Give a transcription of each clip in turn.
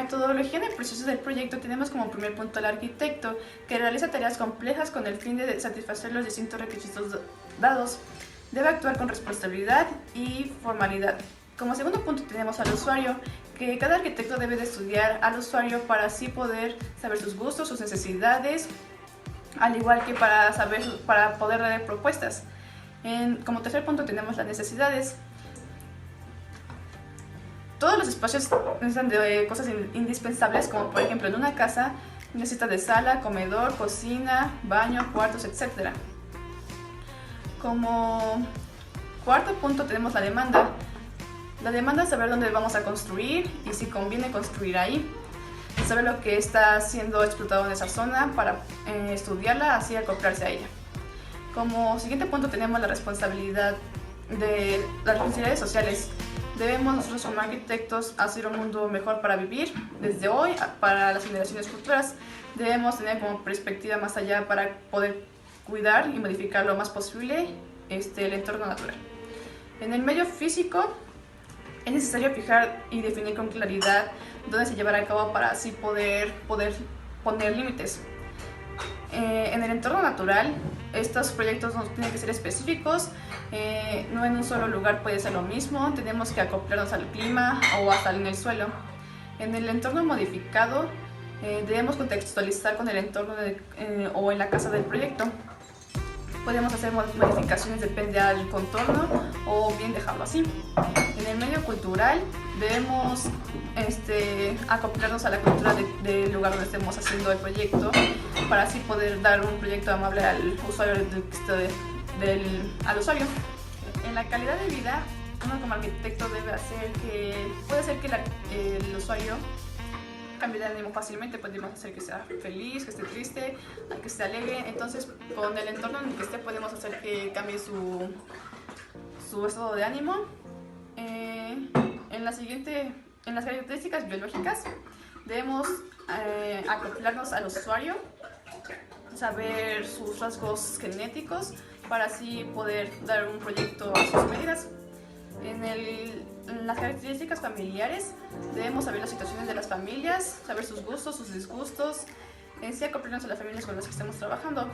metodología en el proceso del proyecto tenemos como primer punto al arquitecto, que realiza tareas complejas con el fin de satisfacer los distintos requisitos dados. Debe actuar con responsabilidad y formalidad. Como segundo punto tenemos al usuario, que cada arquitecto debe de estudiar al usuario para así poder saber sus gustos, sus necesidades, al igual que para poder dar propuestas. Como tercer punto tenemos las necesidades. Todos los espacios necesitan de cosas indispensables, como por ejemplo en una casa necesita de sala, comedor, cocina, baño, cuartos, etc. Como cuarto punto tenemos la demanda. La demanda es saber dónde vamos a construir y si conviene construir ahí. Saber lo que está siendo explotado en esa zona para estudiarla, así acoplarse a ella. Como siguiente punto tenemos la responsabilidad de las responsabilidades sociales. Debemos nosotros como arquitectos hacer un mundo mejor para vivir desde hoy para las generaciones futuras. Debemos tener como perspectiva más allá para poder cuidar y modificar lo más posible el entorno natural. En el medio físico es necesario fijar y definir con claridad dónde se llevará a cabo para así poder poner límites. En el entorno natural, estos proyectos no tienen que ser específicos, no en un solo lugar puede ser lo mismo, tenemos que acoplarnos al clima o hasta en el suelo. En el entorno modificado, debemos contextualizar con el entorno o en la casa del proyecto. Podemos hacer modificaciones, depende del contorno o bien dejarlo así. En el medio cultural debemos acoplarnos a la cultura del lugar donde estemos haciendo el proyecto para así poder dar un proyecto amable al usuario, al usuario. En la calidad de vida, uno como arquitecto debe puede hacer que el usuario cambie de ánimo fácilmente, podemos hacer que sea feliz, que esté triste, que esté alegre. Entonces, con el entorno en el que esté podemos hacer que cambie su estado de ánimo. En las características biológicas debemos acoplarnos al usuario, saber sus rasgos genéticos para así poder dar un proyecto a sus medidas. En las características familiares debemos saber las situaciones de las familias, saber sus gustos, sus disgustos, en sí acoplarnos a las familias con las que estemos trabajando.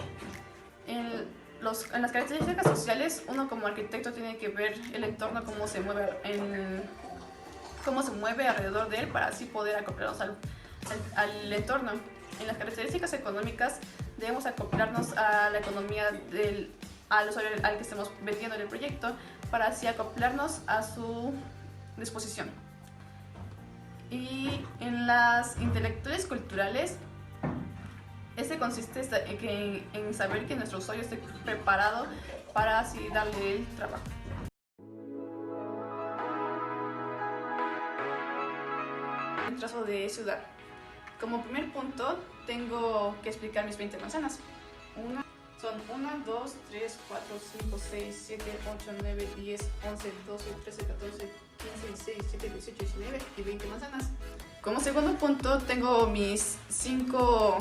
En las características sociales, uno como arquitecto tiene que ver el entorno, cómo se mueve alrededor de él para así poder acoplarnos al entorno. En las características económicas debemos acoplarnos a la economía al usuario al que estemos vendiendo en el proyecto para así acoplarnos a su disposición. Y en las intelectuales culturales, consiste en saber que nuestro usuario esté preparado para así darle el trabajo. El trazo de ciudad. Como primer punto, tengo que explicar mis 20 manzanas. Son 1, 2, 3, 4, 5, 6, 7, 8, 9, 10, 11, 12, 13, 14, 15, 16, 17, 18, 19 y 20 manzanas. Como segundo punto, tengo mis 5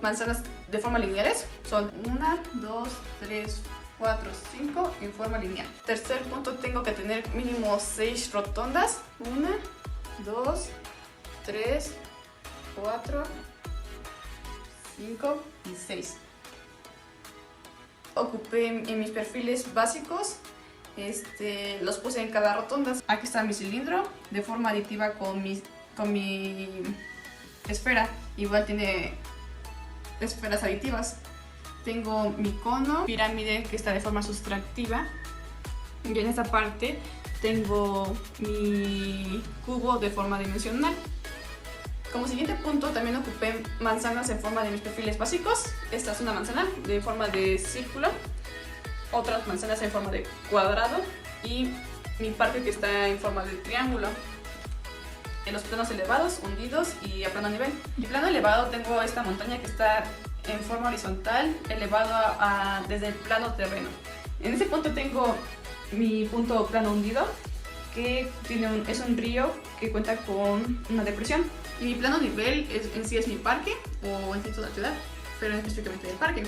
manzanas de forma lineales. Son 1, 2, 3, 4, 5 en forma lineal. Tercer punto, tengo que tener mínimo 6 rotondas. 1, 2, 3, 4, 5 y 6. Ocupé en mis perfiles básicos, los puse en cada rotonda. Aquí está mi cilindro de forma aditiva con mi esfera, igual tiene esferas aditivas. Tengo mi cono, pirámide que está de forma sustractiva, y en esta parte tengo mi cubo de forma dimensional. Como siguiente punto también ocupé manzanas en forma de mis perfiles básicos. Esta es una manzana de forma de círculo, otras manzanas en forma de cuadrado y mi parque que está en forma de triángulo. En los planos elevados, hundidos y a plano nivel. En plano elevado tengo esta montaña que está en forma horizontal, elevado desde el plano terreno. En ese punto tengo mi punto plano hundido, que es un río que cuenta con una depresión. Y mi plano nivel en sí es mi parque, o en sí toda la ciudad, pero específicamente el parque.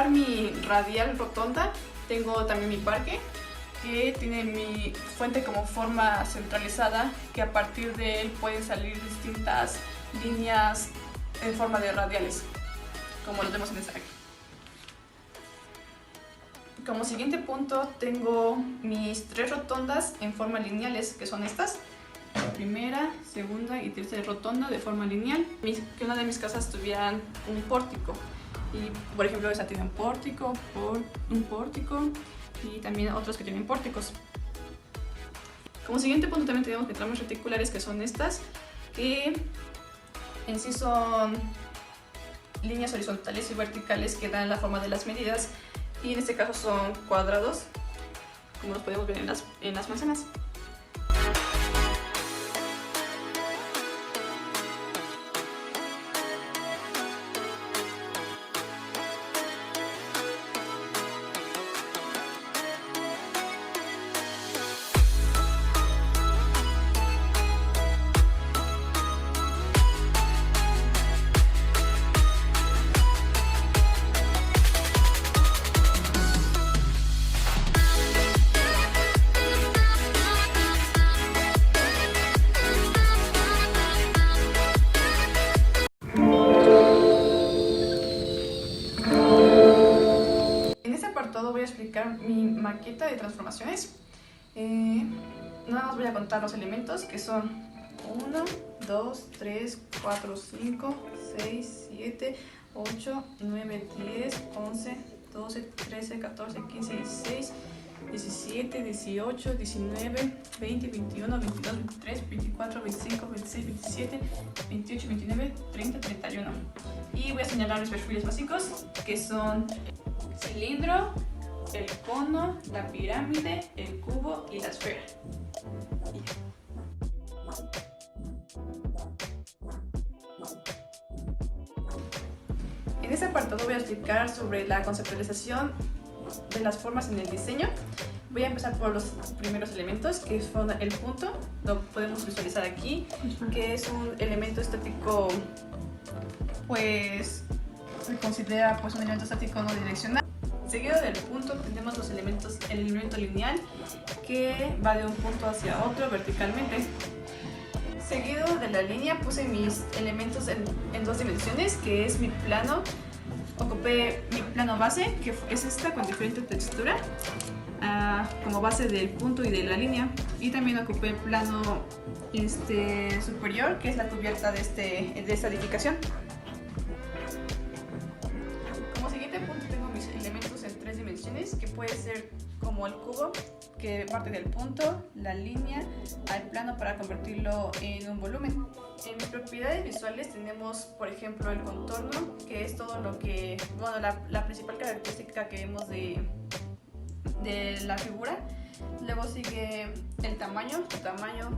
Mi radial rotonda, tengo también mi parque, que tiene mi fuente como forma centralizada, que a partir de él pueden salir distintas líneas en forma de radiales, como lo vemos en esta aquí. Como siguiente punto tengo mis 3 rotondas en forma lineales, que son estas. La primera, segunda y tercera rotonda de forma lineal. Que una de mis casas tuvieran un pórtico. Y por ejemplo esa tiene un pórtico y también otros que tienen pórticos. Como siguiente punto también tenemos metramas reticulares, que son estas, que en sí son líneas horizontales y verticales que dan la forma de las medidas, y en este caso son cuadrados, como los podemos ver en las manzanas. Voy a explicar mi maqueta de transformaciones. Nada más voy a contar los elementos, que son 1, 2, 3, 4, 5, 6, 7, 8, 9, 10, 11, 12, 13, 14, 15, 16, 17, 18, 19, 20, 21, 22, 23, 24, 25, 26, 27, 28, 29, 30, 31. Y voy a señalar mis perfiles básicos, que son cilindro, el cono, la pirámide, el cubo y la esfera. En este apartado voy a explicar sobre la conceptualización de las formas en el diseño. Voy a empezar por los primeros elementos, que son el punto. Lo podemos visualizar aquí, que es un elemento estático, pues se considera pues un elemento estático no direccional. Seguido del punto tenemos los elementos, el elemento lineal, que va de un punto hacia otro verticalmente. Seguido de la línea puse mis elementos en 2 dimensiones, que es mi plano. Ocupé mi plano base, que es esta con diferente textura, como base del punto y de la línea. Y también ocupé el plano superior, que es la cubierta de esta edificación. Que puede ser como el cubo, que parte del punto, la línea, al plano para convertirlo en un volumen. En mis propiedades visuales tenemos, por ejemplo, el contorno, que es todo lo que, bueno, la principal característica que vemos de la figura. Luego sigue el tamaño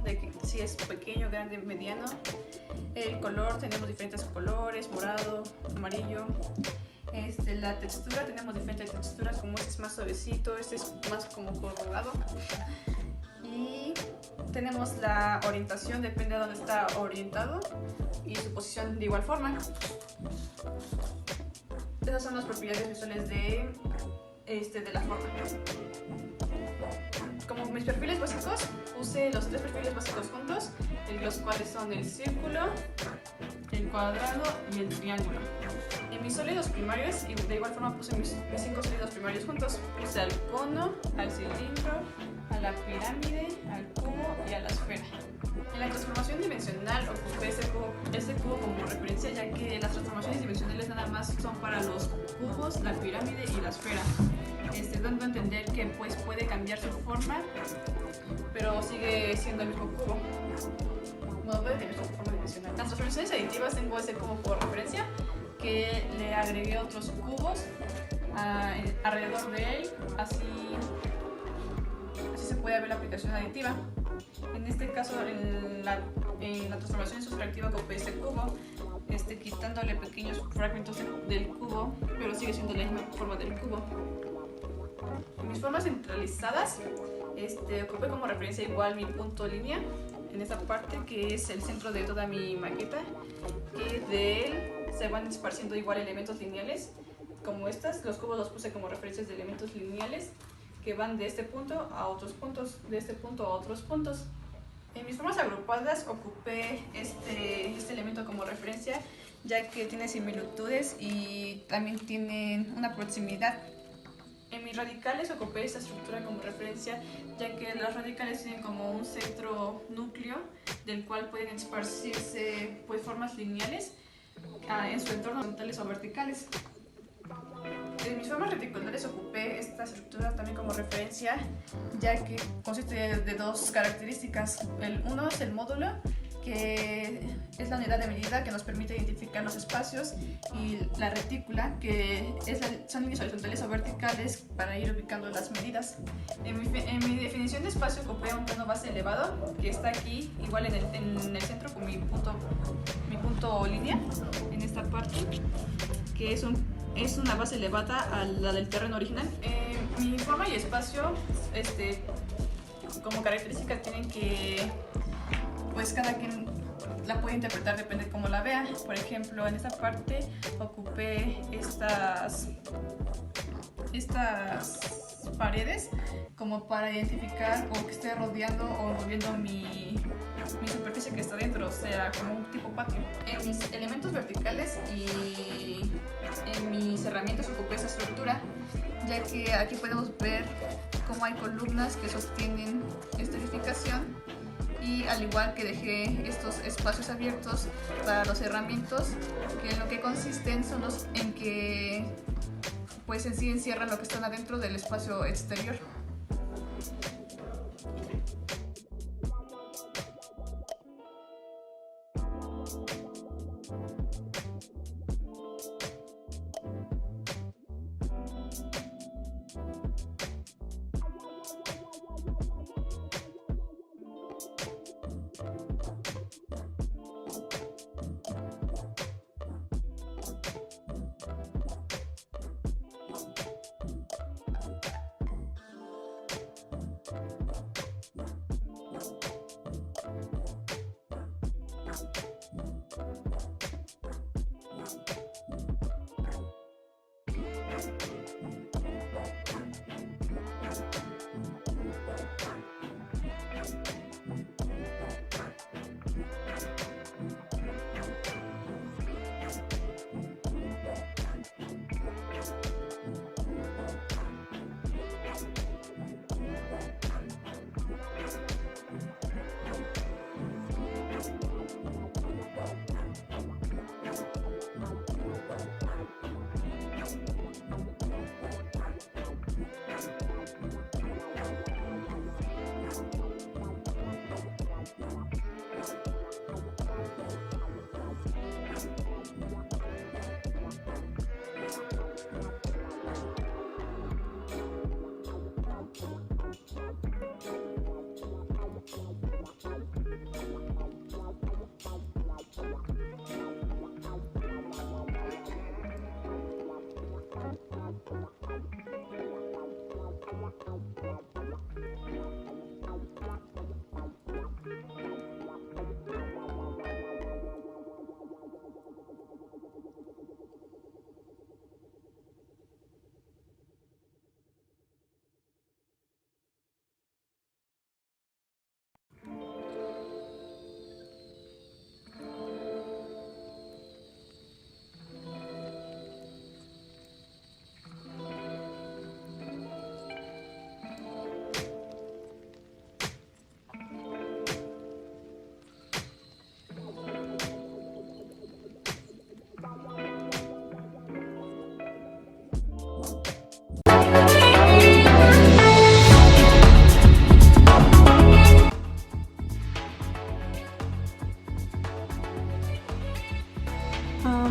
de que si es pequeño, grande, mediano. El color, tenemos diferentes colores, morado, amarillo. La textura, tenemos diferentes texturas, como este es más suavecito, este es más como corrugado. Y tenemos la orientación, depende de dónde está orientado, y su posición de igual forma. Esas son las propiedades visuales de la forma. Como mis perfiles básicos, puse los 3 perfiles básicos juntos, los cuales son el círculo, el cuadrado y el triángulo. En mis sólidos primarios, y de igual forma puse mis 5 sólidos primarios juntos. Puse al cono, al cilindro, a la pirámide, al cubo y a la esfera. En la transformación dimensional ocupé este cubo como referencia, ya que las transformaciones dimensionales nada más son para los cubos, la pirámide y la esfera, dando a entender que pues puede cambiar su forma, pero sigue siendo el mismo cubo. Bueno, puede tener su forma dimensional. Las transformaciones aditivas tengo ese cubo por referencia, que le agregué otros cubos alrededor de él, así se puede ver la aplicación aditiva. En este caso, en la transformación sustractiva ocupé este cubo, quitándole pequeños fragmentos del cubo, pero sigue siendo la misma forma del cubo. En mis formas centralizadas, ocupé como referencia igual mi punto línea, en esta parte que es el centro de toda mi maqueta, que de él se van esparciendo igual elementos lineales como estas. Los cubos los puse como referencias de elementos lineales que van de este punto a otros puntos, de este punto a otros puntos. En mis formas agrupadas ocupé este elemento como referencia, ya que tiene similitudes y también tienen una proximidad. En mis radicales ocupé esta estructura como referencia, ya que los radicales tienen como un centro núcleo del cual pueden esparcirse pues, formas lineales en su entorno, horizontales o verticales. En mis formas reticulares ocupé esta estructura también como referencia, ya que consiste de dos características. Uno es el módulo, que es la unidad de medida que nos permite identificar los espacios, y la retícula, que son líneas horizontales o verticales para ir ubicando las medidas. En mi definición de espacio ocupé un plano base elevado, que está aquí, igual en el centro con mi punto línea, en esta parte, que es una base elevada a la del terreno original. Mi forma y espacio, como características, tienen que, pues cada quien la puede interpretar, depende de cómo la vea. Por ejemplo, en esta parte ocupé estas paredes como para identificar o que esté rodeando o envolviendo mi superficie que está dentro, o sea, como un tipo patio. En mis elementos verticales y en mis herramientas ocupé esa estructura, ya que aquí podemos ver cómo hay columnas que sostienen esta edificación, y al igual que dejé estos espacios abiertos para los herramientas, que en lo que consisten son en que pues en sí encierran lo que están adentro del espacio exterior.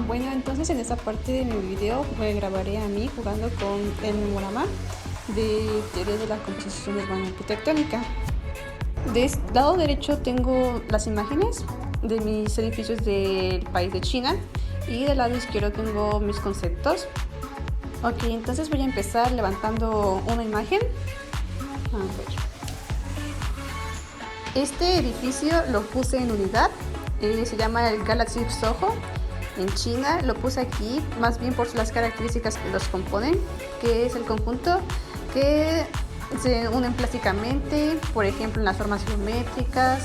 Bueno, entonces en esta parte de mi video me grabaré a mí jugando con el memorama de teoría de la composición urbana arquitectónica. De lado derecho tengo las imágenes de mis edificios del país de China, y del lado izquierdo tengo mis conceptos. Ok, entonces voy a empezar levantando una imagen. A ver. Este edificio lo puse en unidad, se llama el Galaxy Soho en China. Lo puse aquí más bien por las características que los componen, que es el conjunto que Se unen plásticamente, por ejemplo en las formas geométricas,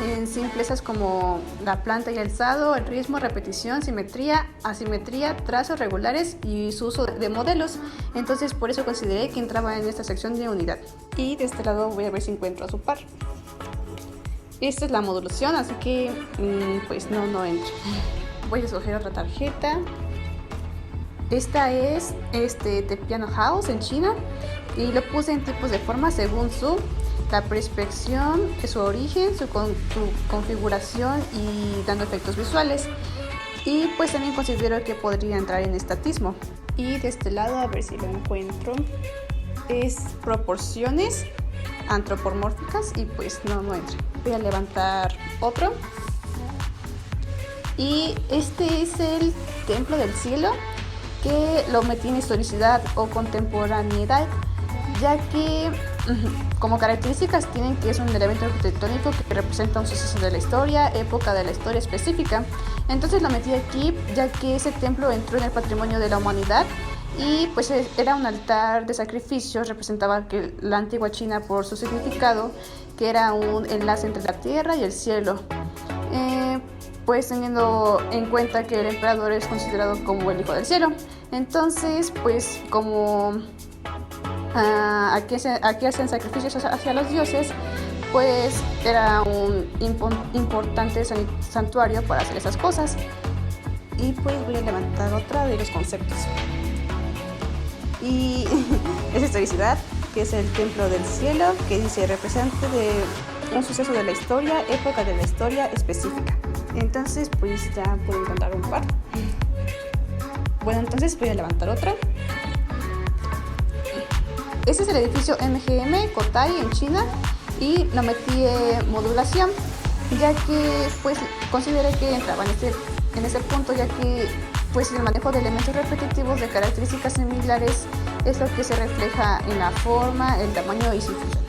en simplezas como la planta y el alzado, el ritmo, repetición, simetría, asimetría, trazos regulares y su uso de modelos. Entonces por eso consideré que entraba en esta sección de unidad. Y de este lado voy a ver si encuentro a su par. Esta es la modulación, así que pues no entra. Voy a escoger otra tarjeta. Esta es The Piano House en China y lo puse en tipos de forma según la perspección, su origen, su configuración y dando efectos visuales. Y pues también considero que podría entrar en estatismo. Y de este lado, a ver si lo encuentro, es proporciones antropomórficas y pues no entra. Voy a levantar otro. Y este es el Templo del Cielo, que lo metí en historicidad o contemporaneidad, ya que como características tienen que es un elemento arquitectónico que representa un suceso de la historia, época de la historia específica. Entonces lo metí aquí ya que ese templo entró en el patrimonio de la humanidad y pues era un altar de sacrificios, representaba que la antigua China por su significado, que era un enlace entre la tierra y el cielo. Pues teniendo en cuenta que el emperador es considerado como el hijo del cielo. Entonces, pues como aquí hacen sacrificios hacia los dioses, pues era un importante santuario para hacer esas cosas. Y pues voy a levantar otra de los conceptos. Y es historicidad, que es el Templo del Cielo, que dice representante de un suceso de la historia, época de la historia específica. Entonces pues ya puedo encontrar un par. Bueno, entonces voy a levantar otra. Este es el edificio MGM Cotai en China y lo metí en modulación, ya que pues consideré que entraba en ese punto, ya que pues el manejo de elementos repetitivos de características similares es lo que se refleja en la forma, el tamaño y su función.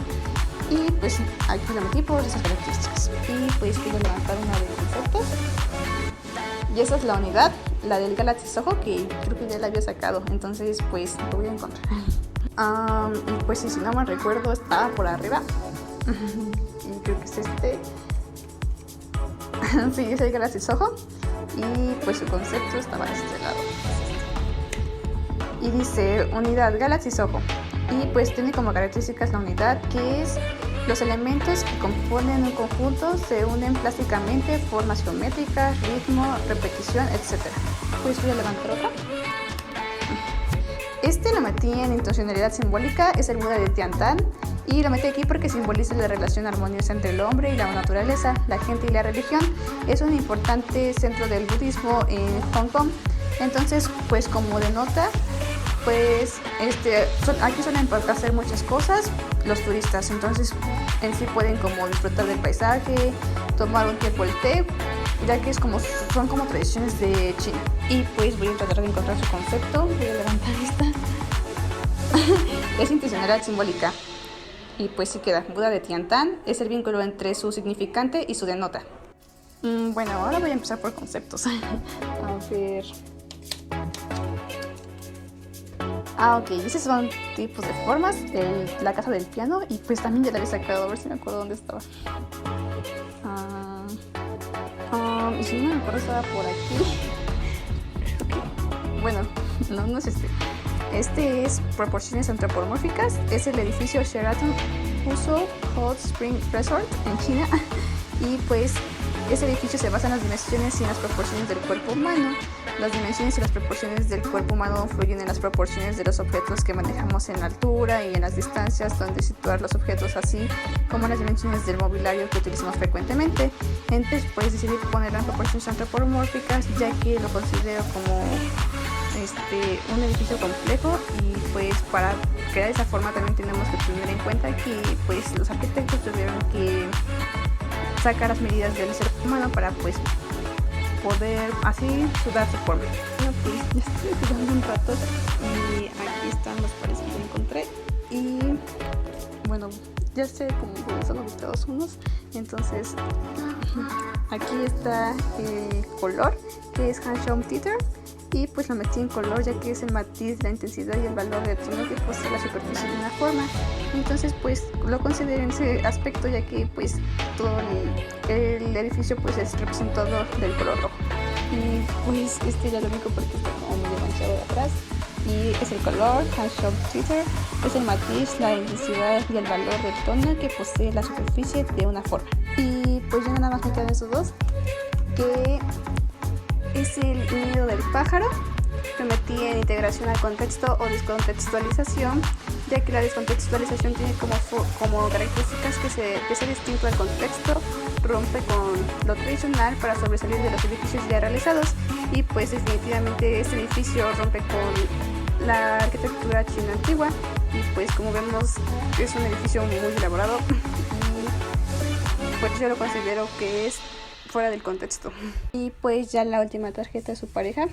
Y pues aquí lo metí por esas características. Y pues quiero levantar una de conceptos. Y esa es la unidad, la del Galaxy Soho, que creo que ya la había sacado. Entonces pues lo voy a encontrar. Y pues si no me recuerdo estaba por arriba. Y creo que es este. Sí, es el Galaxy Soho. Y pues su concepto estaba de este lado. Y dice unidad Galaxy Soho. Y pues tiene como características la unidad, que es los elementos que componen un conjunto se unen plásticamente, formas geométricas, ritmo, repetición, etc. Pues voy a levantar otra. Este lo metí en intencionalidad simbólica, es el Buda de Tiantan. Y lo metí aquí porque simboliza la relación armoniosa entre el hombre y la naturaleza, la gente y la religión. Es un importante centro del budismo en Hong Kong. Entonces, pues como denota, pues aquí suelen hacer muchas cosas los turistas. Entonces, en sí pueden como disfrutar del paisaje, tomar un tiempo el té, ya que son como tradiciones de China. Y pues voy a tratar de encontrar su concepto. Voy a levantar esta. Es intencionalidad simbólica. Y pues sí queda, Buda de Tiantan es el vínculo entre su significante y su denota. Bueno, ahora voy a empezar por conceptos. A ver. Ok, esos son tipos de formas. La casa del piano, y pues también ya la había sacado, a ver si me acuerdo dónde estaba. Y si no me acuerdo, estaba por aquí. Bueno, no es este. Este es proporciones antropomórficas, es el edificio Sheraton Husu Hot Spring Resort en China. Y pues ese edificio se basa en las dimensiones y en las proporciones del cuerpo humano. Las dimensiones y las proporciones del cuerpo humano influyen en las proporciones de los objetos que manejamos en la altura y en las distancias donde situar los objetos, así como las dimensiones del mobiliario que utilizamos frecuentemente. Entonces puedes decidir ponerlo en proporciones antropomórficas, ya que lo considero como un edificio complejo, y pues para crear esa forma también tenemos que tener en cuenta que pues los arquitectos tuvieron que sacar las medidas del ser humano para pues poder así dar su forma. Bueno, pues ya estoy jugando un rato y aquí están los pares que encontré, y bueno, ya sé cómo son ubicados unos. Entonces aquí está el color, que es Hanshom Theater. y pues lo metí en color, ya que es el matiz, la intensidad y el valor del tono que posee la superficie de una forma. Entonces pues lo considero en ese aspecto, ya que pues todo el edificio pues es representado del color rojo. Y pues ya lo ubico porque está como medio manchado de atrás, y es el color, Handshop Twitter, es el matiz, la intensidad y el valor del tono que posee la superficie de una forma. Y pues yo nada más me quedan esos dos, que es el nido del pájaro. Lo metí en integración al contexto o descontextualización, ya que la descontextualización tiene como características que ser distinto al contexto, rompe con lo tradicional para sobresalir de los edificios ya realizados, y pues definitivamente este edificio rompe con la arquitectura china antigua, y pues como vemos es un edificio muy elaborado y pues yo lo considero que es fuera del contexto. Y pues ya la última tarjeta de su pareja,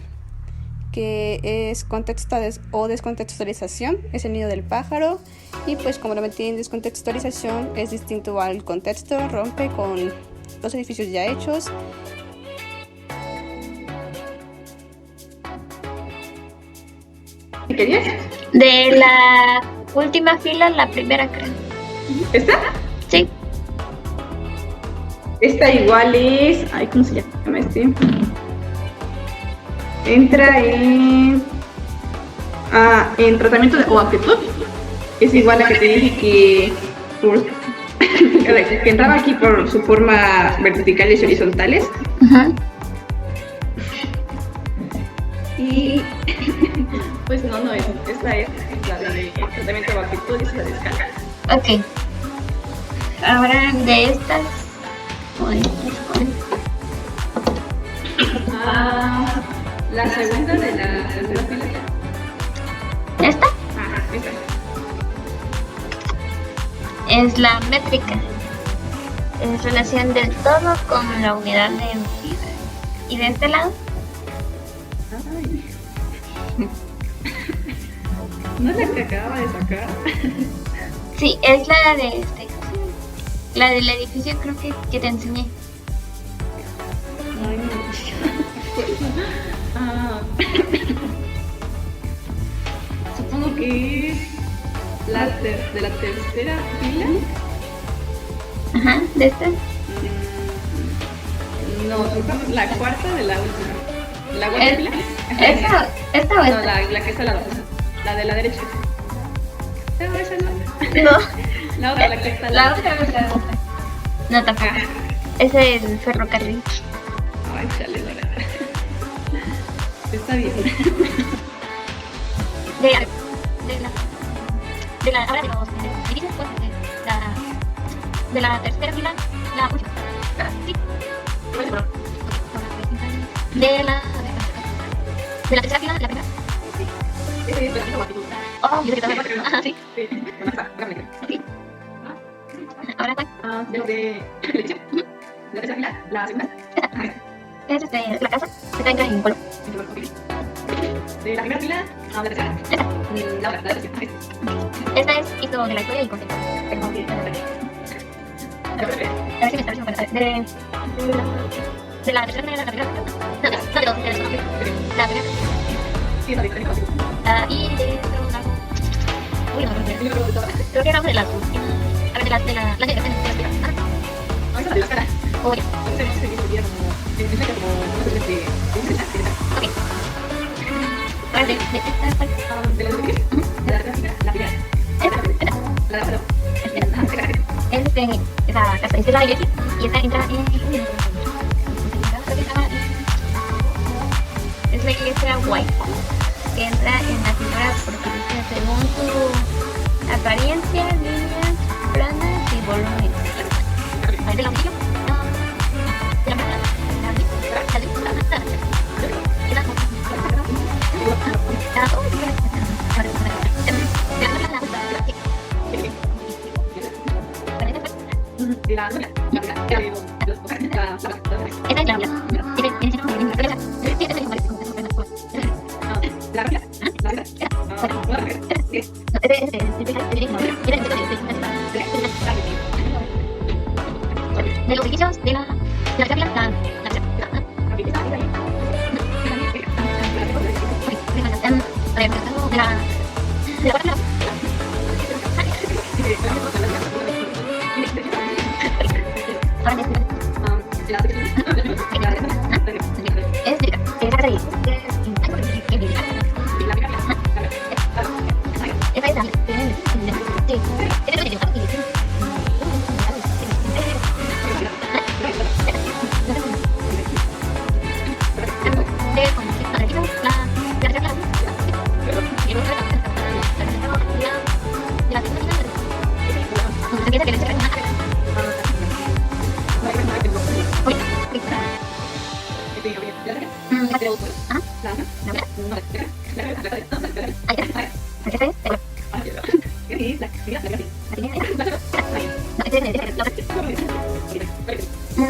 que es contexto o descontextualización, es el nido del pájaro, y pues como lo metí en descontextualización es distinto al contexto, rompe con los edificios ya hechos. ¿Qué querías? De la última fila, la primera, creo. ¿Esta? Sí. Esta igual es... Ay, ¿cómo se llama este? Entra en tratamiento o actitud. Es igual a que te dije que entraba aquí por su forma verticales y horizontales. Y pues no es. Esta es la de tratamiento o actitud y es la de escala. Ok. Ahora de estas. La segunda de la fila. ¿Esta? Ajá, esa. Es la métrica. Es relación del todo con la unidad de medida. ¿Y de este lado? Ay. ¿No es la que acababa de sacar? Sí, es la de la del edificio, creo que te enseñé. Ay, no. Supongo que es de la tercera fila. Ajá, de esta. No, la cuarta de la última. ¿La cuarta fila? ¿Esta o No, esta? la que está a la otra. La de la derecha. No, esa no. No. La otra, la que está a La otra. No, tampoco. Es el ferrocarril. Ay, chale, está bien. Ahora de los edificios, pues, de la tercera fila, la última. Sí. De la tercera fila, la primera. Ese es tratamiento o actitud. Oh, yo sé que también. Ajá, sí. Sí, con esa, déjame. Sí. Ahora, ¿cuál? De elección. La tercera fila, la segunda. Es la casa, que entra en color. De la primera fila a la tercera. La otra, la tercera. Esta es hito de la historia y contexto. A ver si me está diciendo para de la tercera fila, la primera. No, de dos, la primera. Sí, es la de Y de otro lado. Uy, no, creo que era una de las últimas. A ver, de las no, esa de las caras. Oye. Ok. Ahora de esta parte. De las últimas. La primera. Esa casa, esta es la iglesia y esta entra en... Es la iglesia White, que entra en la figura porque según su apariencia, líneas planas y volumen. ¿Ahí de la anillo? No. ¿De la plana? De los edificios de la Ahora es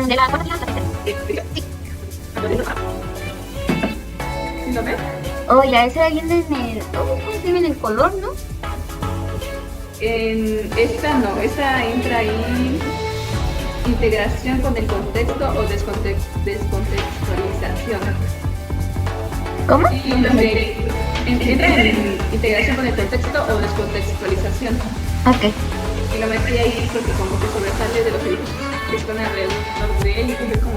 de la ¿Lo ves? Oh, ya ese viene en el. Oh, ¿cómo se ve en el color, no? En esta no, esta entra ahí integración con el contexto o descontextualización. ¿Cómo? Entra en integración con el contexto o descontextualización. Ok. Y lo metí ahí porque como que sobresale de los edificios que están alrededor de él y cumple como...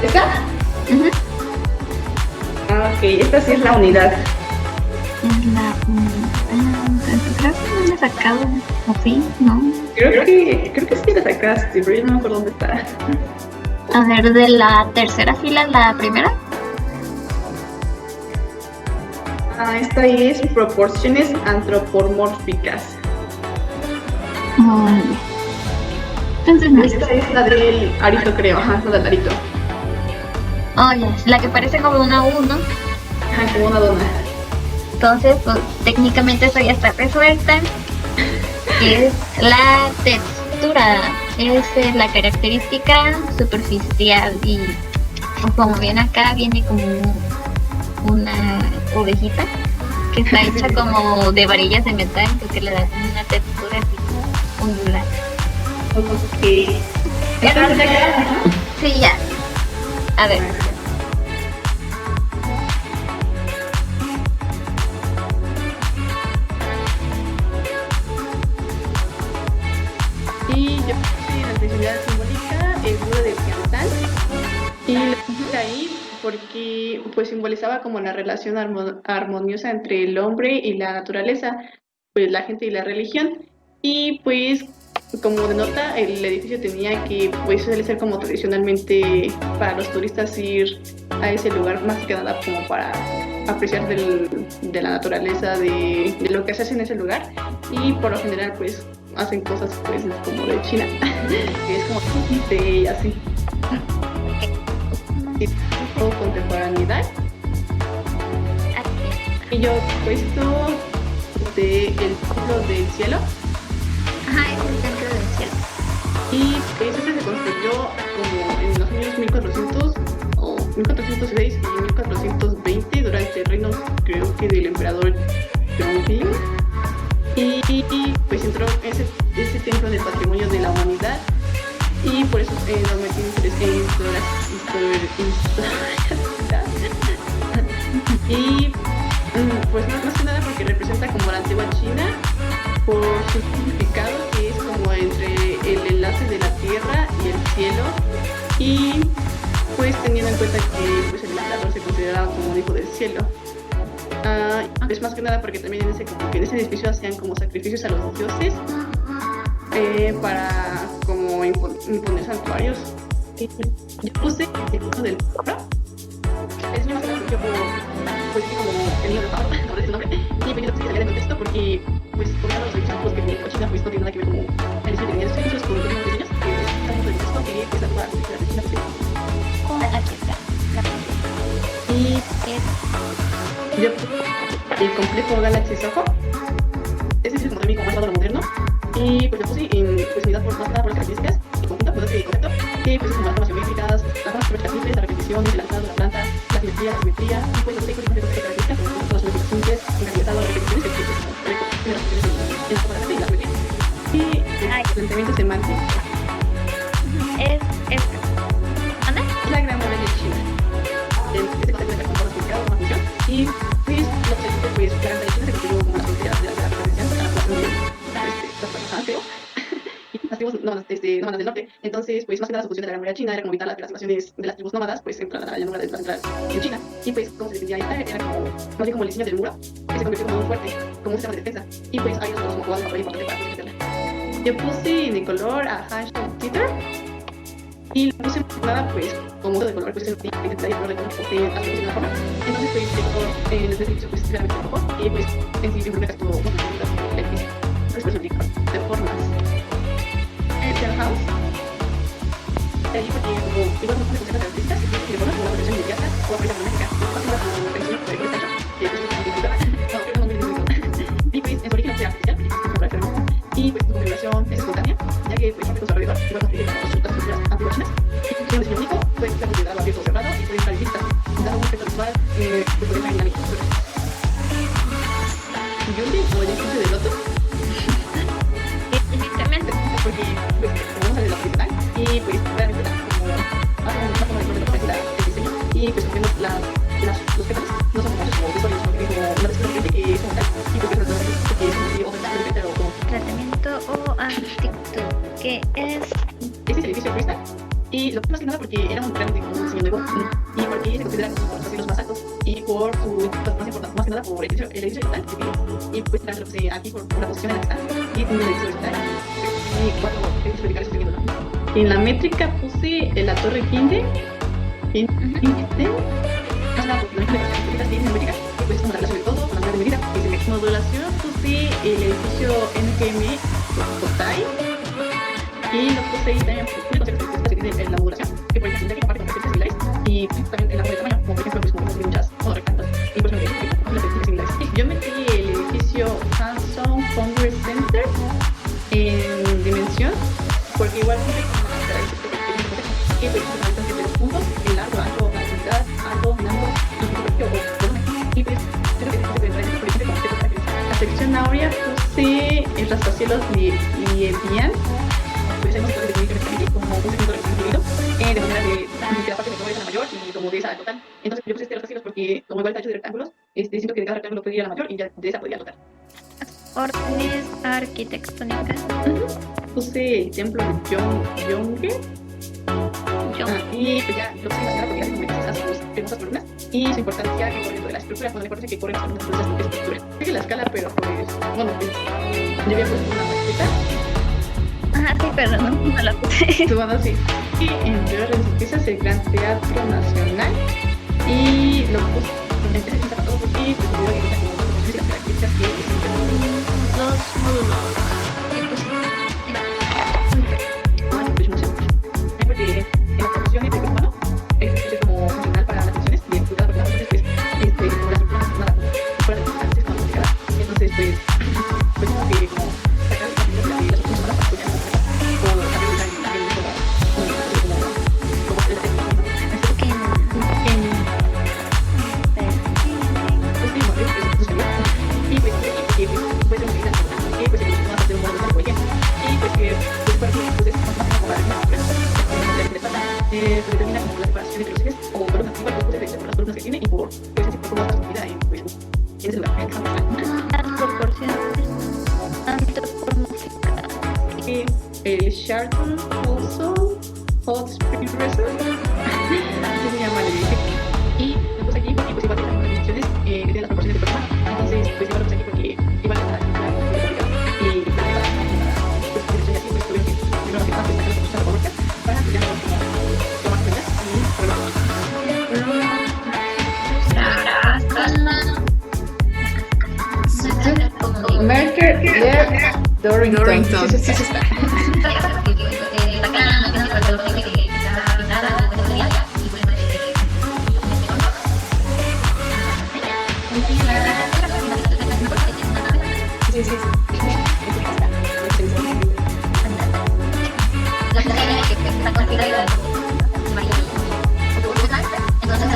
¿Esta? Ujú. Ah, ok, esta sí es la unidad. Es la. Creo que no la he sacado. ¿O sí? ¿No? Creo que sí la sacaste, pero yo no me acuerdo dónde está. A ver, de la tercera fila, la primera. Ah, esta es proporciones antropomórficas. Muy bien. Entonces no es. Esta es la del arito, creo. Ajá, la del arito. Oh, ya. La que parece como una U, ¿no? Ajá, como una dona. Entonces, pues técnicamente eso ya está resuelta. Es la textura. Es la característica superficial. Y como ven acá, viene como una ovejita que está hecha como de varillas de metal, que le da como una textura así como ondular. Ok. ¿Ya no? Sí, ya. A ver. Y yo puse la intencionalidad simbólica, el muro del Piantán. Y lo puse ahí porque pues simbolizaba como la relación armoniosa entre el hombre y la naturaleza, pues la gente y la religión. Y pues como denota, el edificio tenía que pues suele ser como tradicionalmente para los turistas ir a ese lugar más que nada como para apreciar de la naturaleza, de lo que se hace en ese lugar. Y por lo general pues hacen cosas pues como de China, que es como y así. Y todo contemporaneidad. Y yo he puesto el templo del cielo. Ajá, es el centro del cielo. Y eso se construyó como en los años 1400 o 1406 y 1420 durante el reino, creo que del emperador Yongbing. Y pues entró ese templo en el patrimonio de la humanidad y por eso lo metí en y pues más que nada porque representa como la antigua China por su significado, que es como entre el enlace de la tierra y el cielo, y pues teniendo en cuenta que pues el emperador se consideraba como un hijo del cielo. Es más que nada porque también en ese edificio hacían como sacrificios a los dioses para como imponer santuarios. Yo puse el uso del Pablo. Es más que nada porque pues como el niño de Pablo, por decir el nombre, y me quiero que salga de contexto porque pues como ya los servicios que tiene China pues no tiene nada que ver como el diseño de los servicios con los diseños que estamos en esto que pues la nueva cultura de China pues Aquí está. y yo el complejo Galaxy Soho. Ese es como también como es lo moderno. Y pues lo puse en pues unidad por más nada por las características y conjunto, pues el concepto, que pues es como las formas geométricas, las formas geométricas simples, la repetición, el lanzado, la planta, la la simetría, y pues los técnicos de características como las geométricas simples, encasillatado, repeticiones, etcétera. En la comparación y la simetría. Y el planteamiento semántico. Es ¿dónde? La gran muralla china. Este concepto de la significado como función. Y pues los objetivos, pues la gran muralla china se configuró como la frontera de la presencia a la población de las personas, creo. Y las tribus nómadas del norte. Entonces, pues más que nada su función de la gran muralla china era como evitar las relaciones de las tribus nómadas, pues entre la llanura de central en China. Y pues como se defendía esta, era como, más bien como el diseño del muro, que se convirtió como un fuerte, como un sistema de defensa. Y pues ahí nosotros jugamos un papel importante para defenderla. Yo puse en el color a Hashtag Twitter. Y lo puse nada, pues, como uso de color, pues, en identidad y color de color, porque hace de una forma. Entonces, pues, tengo en el servicio, pues, claramente rojo. Y, pues, en sí, siempre estuvo muy difícil. Pues, por ejemplo, de formas. El house. Ahí, porque, como, igual no pone características, y de formas como una protección inmediata, o aprecia magnética, o fácil para su presión, por ejemplo, está hecho, que, pues, es muy y, pues, en su origen no sea artificial, y, pues, su configuración es espontánea, ya que, pues, parte con su alrededor, igual construye las estructuras antiguas y tiene un diseño único, puede ser considerado abierto o cerrado y puede entrar en vistas, dando un efecto visual de poder entrar en dinámico. Yundi o el edificio de Loto. Específicamente. Porque, pues, como vamos a ver la principal, y pues, realmente está como más o menos de lo que parece el diseño, y pues, como vemos los pétalos no son como muchos como visuales, sino que como una textura que es como tal, y pues, que es un oferta, o como Tratamiento o actitud. ¿Qué es? este es el edificio Crystal. Y lo que más que nada porque era muy grande como un diseño nuevo y porque se considera como uno de los más altos y por su más importante, más que nada por el edificio total que tiene. Y pues también lo puse aquí por la posición en la que está y tiene el edificio total y 4 edificios verticales sosteniéndolo. En la métrica puse la torre Kinde. Más nada porque no hay características tiene métrica y pues como la relación de todo con la unidad de medida. En modulación puse el edificio NGM Kotai. Y lo puse ahí también por el concepto que tiene en la modulación, que por ejemplo, que comparte con características similares y también en la de tamaño, como por ejemplo, pues como muchas rectantos y por ejemplo, las características similares. Yo metí el edificio Samsung Congress Center en dimensión, porque igual cumple con las características que tiene que pues es una distancia de los puntos, el largo, ancho, la profundidad, alto, dinámico, y superficie o volumen. Y pues creo que se puede entrar en por ejemplo con ciertas características. La sección áurea puse el rascacielos Liebian. Pues hemos podido definir perfectamente como un segmento definido de manera que la parte de color es la mayor y como de esa total. Entonces yo puse este rascacielos porque como igual está hecho de rectángulos, siento que de cada rectángulo puede ir a la mayor y ya de esa podría total. Órdenes arquitectónicas. Puse el templo de Yonge. Y pues ya lo puse más porque hace como esas famosas columnas y su importancia que corre dentro de la estructura, cuando me parece que corren las columnas de esa estructura. Sigue la escala, pero pues, bueno, pues yo había puesto una maqueta. Ajá, sí, pero no la puse. Bueno, sí. Y en teoría empiezas el Gran Teatro Nacional y lo puse en ese todo porque pues me dio que las características que Los módulos. pues no sé porque en las profesiones de humano es como funcional para las funciones y estudiar porque las funciones pues como las personas nada fuera de distancias como complicada entonces pues como que como sacar las funciones de las funciones humanas para apoyar o también se determina como la separación entre los ejes o columnas igual por las columnas que tiene y por cómo está subida en ese lugar. Las proporciones antropomórficas. El Sheraton Hot Spring Resort así se llama el edificio y lo puse aquí porque pues igual tiene las dimensiones que tiene las proporciones de persona entonces pues igual lo puse aquí porque igual está la y pues dimensión así pues tuvieron que primero que nada sacar las proporciones antropomórficas para que ya no tomar cuentas y Merker Blair Dorrington. Sí, está. Sí. La que está configurada entonces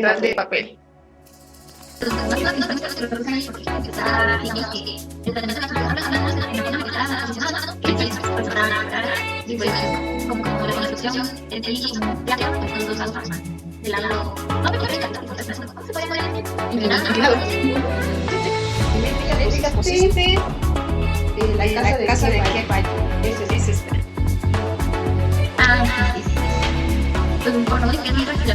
lateral de papel. Pusiste la casa de qué país. Es esta. Por no decir que la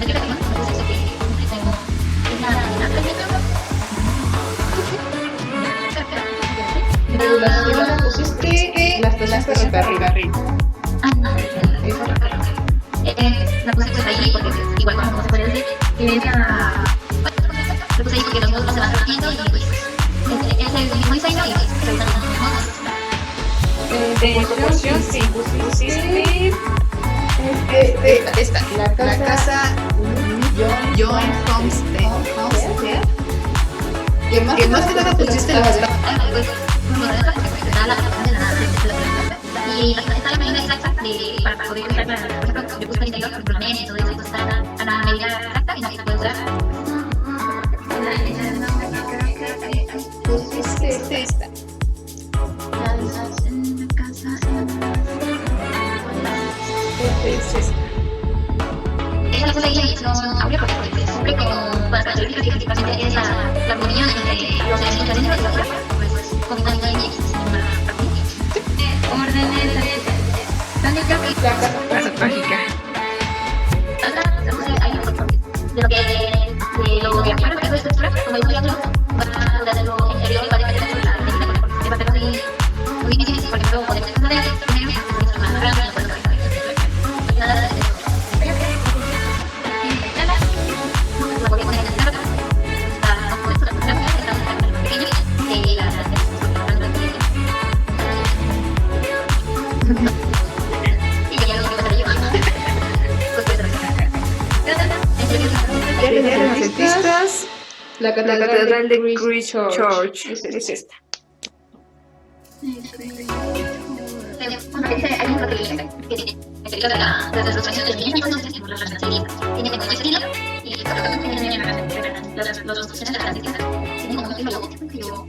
Regulación, pusiste las estación ferrocarril. La puse pues ahí porque igual como se puede decir que esa lo puse ahí porque los módulos se van repitiendo y pues es el mismo diseño y pues se usan los mismos módulos. De proporción, sí, pusiste esta, la casa John Homestead. ¿Qué más que nada pusiste la base? Pues da la proporción de la y está la medida exacta para poder usar por ejemplo, yo puse el interior por el y todo eso, entonces está a la medida exacta y nadie la puede usar. Pusiste esta. Es esta. Esa la puse ahí y no abrió porque cumple con las características que principalmente es la armonía entre los elementos de adentro y de afuera, pues combinando ahí una partida. Órdenes La casa mágica. De lo que de afuera, que es estructura, como el triángulo, va a de lo interior y va a depender de la medida, porque va a ser muy difícil, por ejemplo, podemos poner primero, que es más grande, no puede ser nada de eso. Lo voy a poner en el carro, está compuesto, está pequeño, y la Los artistas, la catedral de Christ Church. Es esta. Hay un protección que tiene el de las ilustraciones del mismo, entonces tiene como un estilo y las construcciones de las artistas tienen como un estilo gótico que yo...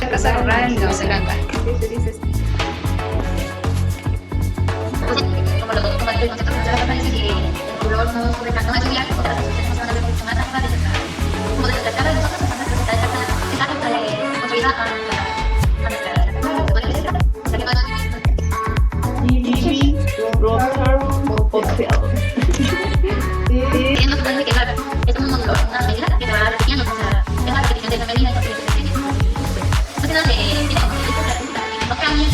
La casa rural en Nueva Zelanda. Como el concepto de la casa dice que el color no es similar, otras construcciones van a ver mucho más naturales, como desde cada de nosotros van a presentar esta construida a nuestra es como una medida que se va repitiendo, o sea, es la repetición de la medida, entonces tiene como no cambia y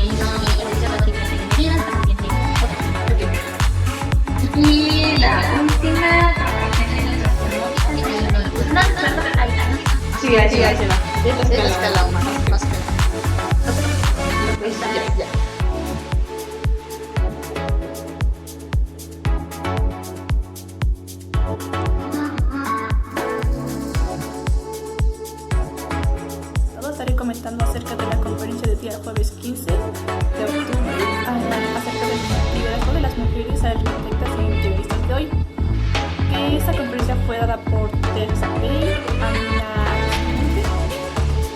no y la última Sí, ahí se va. Es la escala humana, más que ya. Estaré comentando acerca de la conferencia del día jueves 15 de octubre acerca del liderazgo de las mujeres arquitectas e integristas de hoy. Que esta conferencia fue dada por Teresa Bey, Amina Escalante,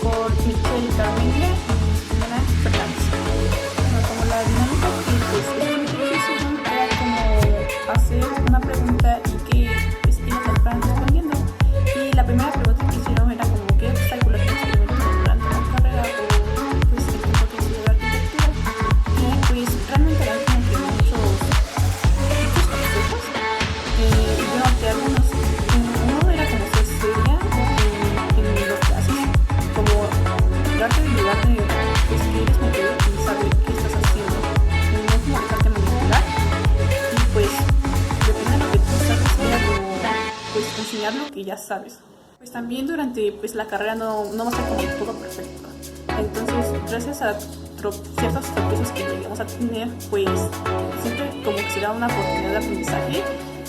por Michelle Carmenia y Simona Fernández. Bueno, como la dinámica que era como hacer una pregunta y que ellas la fueran respondiendo. Y la primera pregunta que hicieron era como qué obstáculos experimentaron durante la carrera o pues el tiempo que estudió la arquitectura. Y pues realmente eran como que muchos consejos. Yo noté algunos. Uno era como ser seria en lo que haces, como darte el lugar de pues, que eres mujer y saber qué estás haciendo. No como dejarte manipular. Y pues depende de lo que tú sabes, pues enseñar lo que ya sabes. Pues también durante pues, la carrera no va a ser como todo perfecto. Entonces, gracias a ciertos tropiezos que llegamos a tener, pues siempre como que será una oportunidad de aprendizaje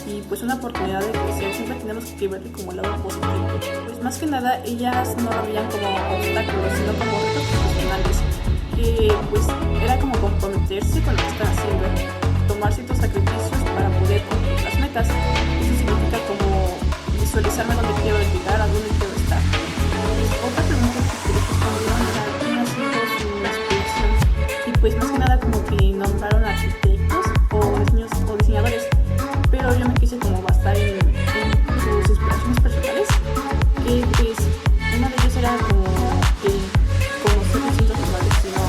y pues una oportunidad de crecer. Siempre tenemos que verle como el lado positivo. Pues más que nada, ellas no lo veían como obstáculos, sino como retos profesionales. Que que pues era como comprometerse con lo que están haciendo, tomar ciertos sacrificios para poder cumplir las metas. Eso significa como visualizarme dónde quiero llegar, a dónde quiero estar. Otra pregunta que respondieron era quién ha sido su inspiración, y pues más que nada como que nombraron arquitectos o diseñadores, pero yo me quise como basar en sus inspiraciones personales, que pues uno de ellos era como el conocer distintos lugares, sino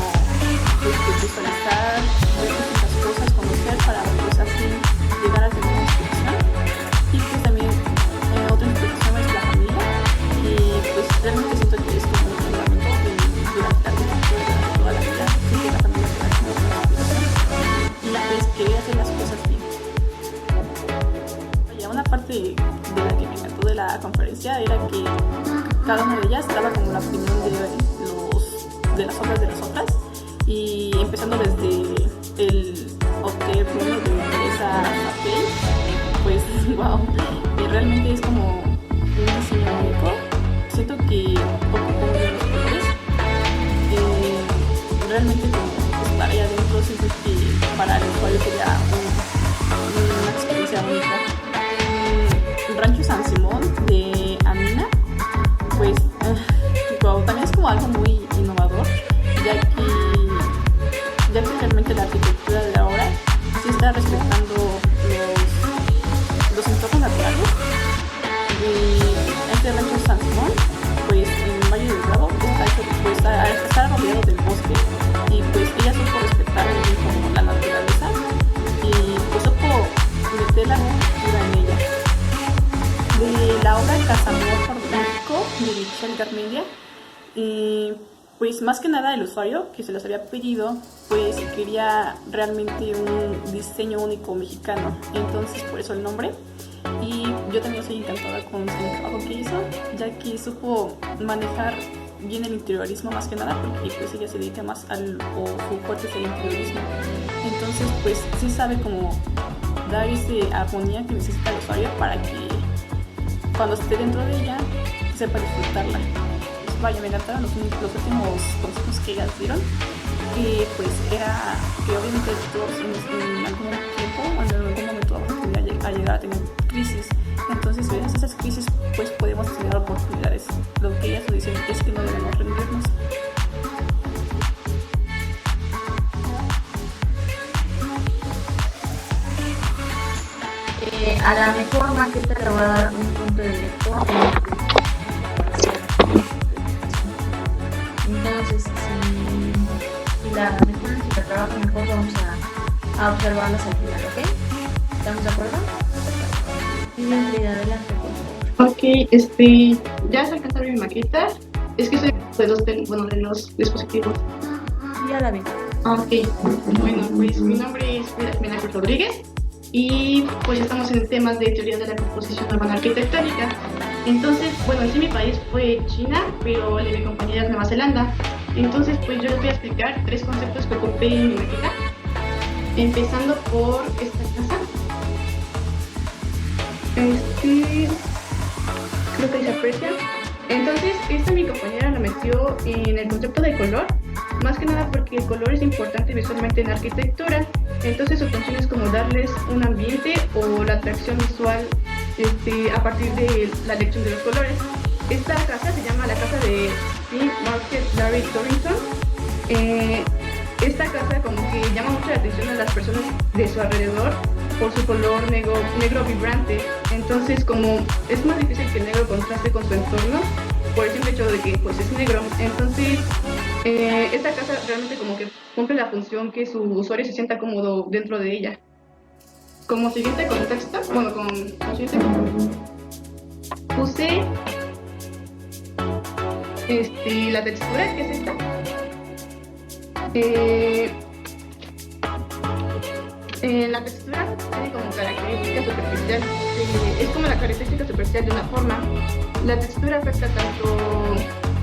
pues visualizar, ver distintas cosas, conocer para pues así llegar a tener una inspiración. Y pues también otra inspiración es la familia, y pues realmente siento que es como un fundamento durante la arquitectura de toda la vida, así que la familia es como una inspiración y pues querer hacer las cosas bien. Oye, una parte de la que me encantó de la conferencia era que cada una de ellas daba como la opinión de las obras de las otras, y empezando desde el hotel Bruno de Teresa Papel, pues wow, realmente es como un diseño único. Siento que ocupó muy bien los colores, realmente como estar ahí adentro, siento que para el usuario sería una experiencia única. Rancho San Simón de Amina, pues wow, también es como algo muy innovador, ya que realmente la arquitectura de ahora sí está respetando los entornos naturales. Y este rancho San Simón, pues en Valle del Bravo, está rodeado del bosque, y pues ella supo respetar como la naturaleza, y pues supo meter la arquitectura en ella. De la obra Casamor por México de Michelle Garmendia, pues más que nada el usuario que se los había pedido pues quería realmente un diseño único mexicano, entonces por eso el nombre. Y yo también estoy encantada con el trabajo que hizo, ya que supo manejar bien el interiorismo más que nada, porque pues ella se dedica más o su fuerte es el interiorismo, entonces pues sí sabe cómo dar esa armonía que necesita el usuario para que cuando esté dentro de ella sepa disfrutarla. Pues vaya, me encantaron los últimos consejos que ellas dieron, que pues era que obviamente todos en algún tiempo, en algún momento vamos a llegar a tener crisis, entonces gracias a esas crisis pues podemos tener oportunidades. Lo que ellas nos dicen es que no debemos rendirnos. A la mejor maqueta le voy a dar un punto de lector. Entonces, si la necesita trabajo mejor, vamos a observarlas al final, ¿ok? ¿Estamos de acuerdo? Y bien, Frida, adelante, por favor. Ok, ya se alcanza a ver mi maqueta. Es que soy de los dispositivos. Ya la vi. Ok, bueno, pues mi nombre es Frida Jimena Cruz Rodríguez. Y pues estamos en temas de teoría de la composición urbana arquitectónica. Entonces, bueno, en sí mi país fue China, pero el de mi compañera es Nueva Zelanda. Entonces, pues yo les voy a explicar 3 conceptos que ocupé en mi maqueta. Empezando por esta casa. Creo que se aprecia. Entonces, esta mi compañera la metió en el concepto de color, más que nada porque el color es importante visualmente en arquitectura. Entonces su función es como darles un ambiente o la atracción visual a partir de la elección de los colores. Esta casa se llama la casa de Steve Market Larry Torrington. Esta casa como que llama mucho la atención a las personas de su alrededor por su color negro vibrante. Entonces como es más difícil que el negro contraste con su entorno por el simple hecho de que pues es negro, entonces esta casa realmente como que cumple la función que su usuario se sienta cómodo dentro de ella. Como siguiente contexto, puse la textura, que es esta. La textura tiene como característica superficial, es como la característica superficial de una forma. La textura afecta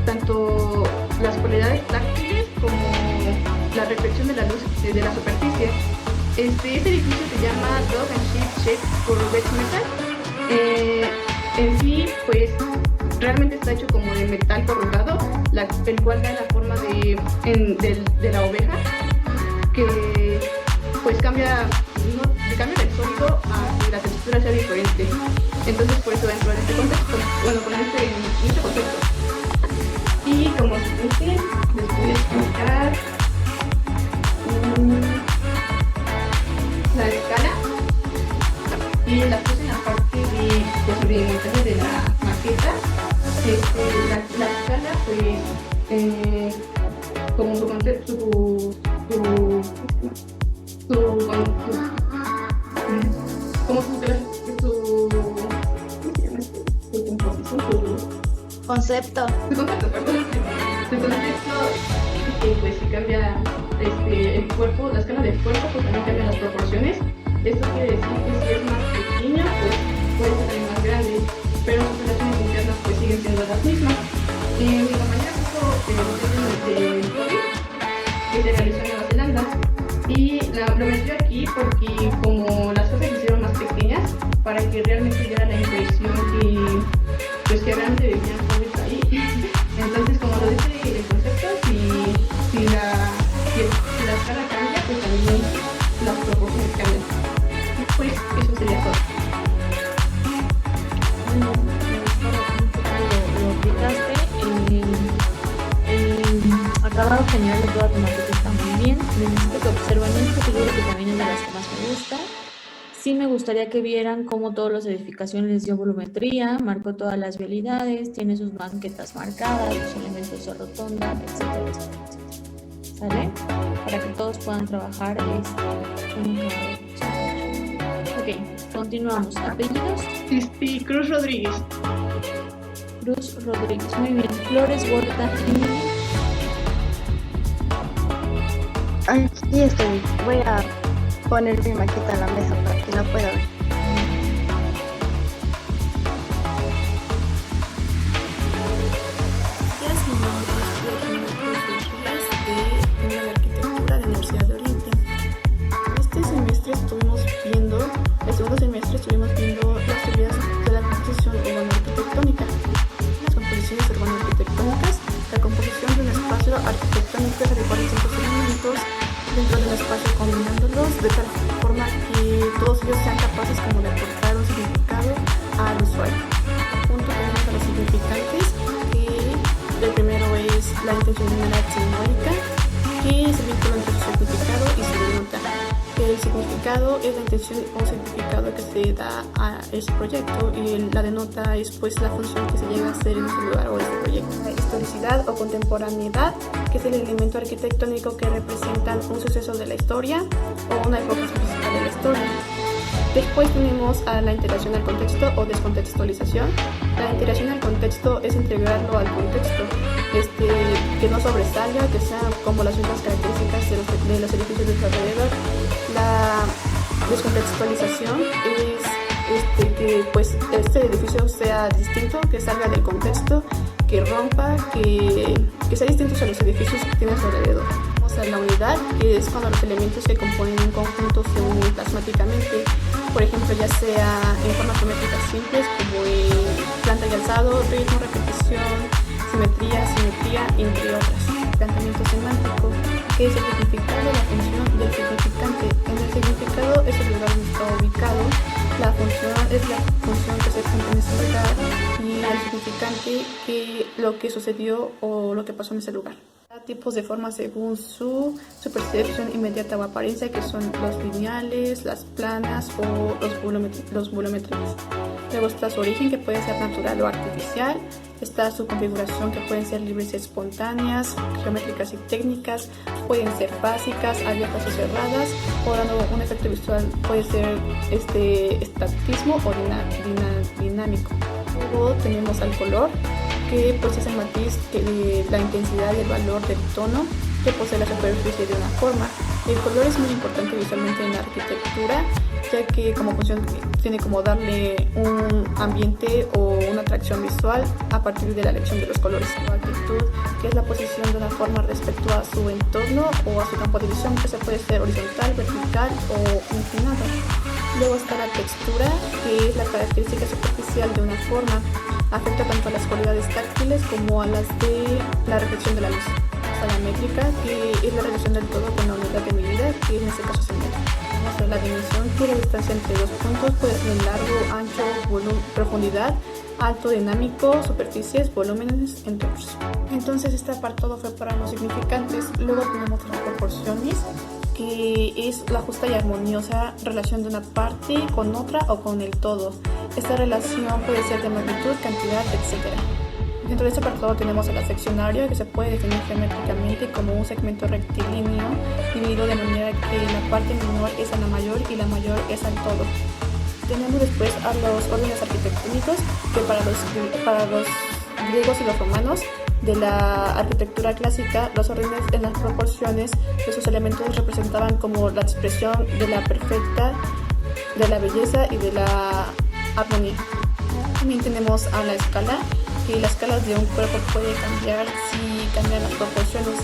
tanto las cualidades táctiles como la reflexión de la luz de la superficie. Este edificio se llama Dog and Sheep Shape por Red Metal. En sí, pues realmente está hecho como de metal corrugado, el cual da la forma de la oveja, que pues cambia el sólido a que la textura sea diferente. Entonces por eso dentro de este contexto, bueno, con este concepto. Y como siguiente les voy a explicar la escala, y la puse en la parte de montaje de la maqueta. La escala pues como su concepto, Concepto. Su contexto, pues si cambia el cuerpo, la escala del cuerpo, pues también cambian las proporciones. Esto quiere decir que si es más pequeña, pues puede ser también más grande, pero sus relaciones internas pues siguen siendo las mismas. Mi compañera puso el COVID que se realizó en Nueva Zelanda, y lo metió aquí porque como las cosas se hicieron más pequeñas, para que realmente diera la impresión que realmente venían COVID ahí. Entonces, como lo dice el concepto, si la escala cambia, pues también las proporciones cambian. Y pues eso sería todo. Bueno, lo explicaste. El acabado general de toda tu maqueta está muy bien. Necesito que observen esto, que yo creo que también es de las que más me gusta. Sí me gustaría que vieran cómo todas las edificaciones les dio volumetría, marcó todas las vialidades, tiene sus banquetas marcadas, los elementos de rotonda, etcétera, etcétera, etcétera. ¿Sale? Para que todos puedan trabajar un acabado. Ok, continuamos. ¿Apellidos? Cruz Rodríguez. Cruz Rodríguez, muy bien. Flores Huerta. Aquí estoy. Voy a poner mi maqueta en la mesa para que la pueda ver. Mi nombre es de la Arquitectura de la Universidad de Oriente. El segundo semestre estuvimos viendo las teorías de la composición urbano-arquitectónica, las composiciones urbano-arquitectónicas, la composición de un espacio arquitectónico se recorre distintos elementos dentro del espacio, combinándolos de tal forma que todos ellos sean capaces como de aportar un significado al usuario. Junto tenemos a los significantes, que el primero es la intencionalidad simbólica, que es el vínculo entre su significado y su denota. El significado es la intención o significado que se da a ese proyecto, y la denota es pues la función que se llega a hacer en ese lugar o ese proyecto. La historicidad o contemporaneidad, que es el elemento arquitectónico que representa un suceso de la historia o una época específica de la historia. Después tenemos a la integración al contexto o descontextualización. La integración al contexto es integrarlo al contexto, que no sobresalga, que sean como las mismas características de los edificios de su alrededor. La descontextualización es que pues este edificio sea distinto, que salga del contexto, que rompa, que sea distinto a los edificios que tiene a su alrededor. Vamos a la unidad, que es cuando los elementos que componen un conjunto se unen plasmáticamente, por ejemplo, ya sea en formas geométricas simples como en planta y alzado, ritmo, repetición, simetría, entre otras. Planteamiento semántico, que es el significado, la función del significante. En el significado es el lugar donde está ubicado, la función es la función que se cumple en ese lugar, y el significante que lo que sucedió o lo que pasó en ese lugar. Tipos de formas según su percepción inmediata o apariencia, que son los lineales, las planas o los volumétricos. Luego está su origen, que puede ser natural o artificial. Está su configuración, que pueden ser libres y espontáneas, geométricas y técnicas, pueden ser básicas, abiertas o cerradas, o dando un efecto visual puede ser estatismo o dinámico. Luego tenemos al color, que pues es el matiz de la intensidad y el valor del tono que posee la superficie de una forma. El color es muy importante visualmente en la arquitectura, ya que como función tiene como darle un ambiente o una atracción visual a partir de la elección de los colores. La actitud, que es la posición de una forma respecto a su entorno o a su campo de visión, que se puede ser horizontal, vertical o inclinado. Luego está la textura, que es la característica superficial de una forma. afecta tanto a las cualidades táctiles como a las de la reflexión de la luz. La métrica, que es la relación del todo con la unidad de medida, que en este caso es el metro. Vamos a ver la dimensión, que la distancia entre dos puntos puede ser largo, ancho, profundidad, alto, dinámico, superficies, volúmenes, entre otros. Entonces este apartado fue para los significantes. Luego tenemos las proporciones, que es la justa y armoniosa relación de una parte con otra o con el todo. Esta relación puede ser de magnitud, cantidad, etc. Dentro de este apartado tenemos el seccionario, que se puede definir geométricamente como un segmento rectilíneo dividido de manera que la parte menor es a la mayor y la mayor es al todo. Tenemos después a los órdenes arquitectónicos, que para los griegos y los romanos de la arquitectura clásica, los órdenes en las proporciones de sus elementos representaban como la expresión de la perfecta, de la belleza y de la armonía. También tenemos a la escala, que la escala de un cuerpo puede cambiar si cambian las proporciones.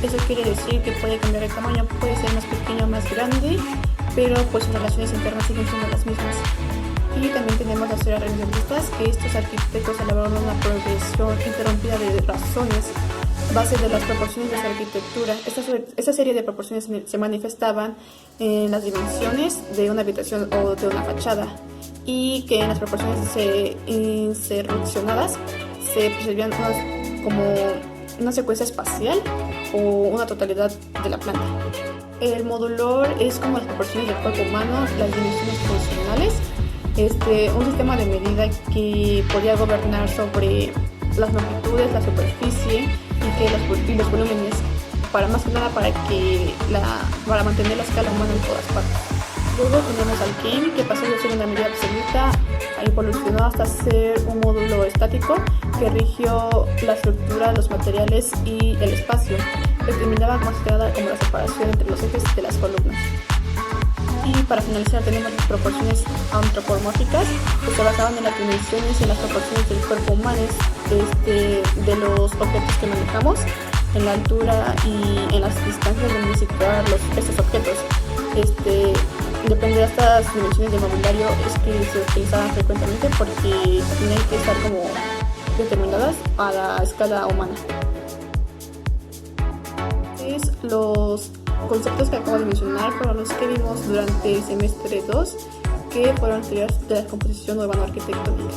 Eso quiere decir que puede cambiar el tamaño, puede ser más pequeño o más grande, pero pues sus relaciones internas siguen siendo las mismas. Y también tenemos las teorías reduccionistas, que estos arquitectos elaboraron una progresión interrumpida de razones base de las proporciones de su arquitectura. Esta serie de proporciones se manifestaban en las dimensiones de una habitación o de una fachada, y que en las proporciones insercionadas se percibían como una secuencia espacial o una totalidad de la planta. El modulor es como las proporciones del cuerpo humano, las dimensiones funcionales, un sistema de medida que podía gobernar sobre las longitudes, la superficie y los volúmenes, para más que nada para mantener la escala humana en todas partes. Luego tenemos al Keim, que pasó de ser una medida absoluta a evolucionó hasta ser un módulo estático que rigió la estructura, los materiales y el espacio. Determinaba más que nada como la separación entre los ejes de las columnas. Y para finalizar tenemos las proporciones antropomórficas, que se basaban en las dimensiones y en las proporciones del cuerpo humano, de los objetos que manejamos, en la altura y en las distancias donde situar estos objetos. Depende de estas dimensiones de mobiliario es que se utilizaban frecuentemente, porque tienen que estar como determinadas a la escala humana. Los conceptos que acabo de mencionar fueron los que vimos durante el semestre 2, que fueron teorías de la composición urbano-arquitectónicas.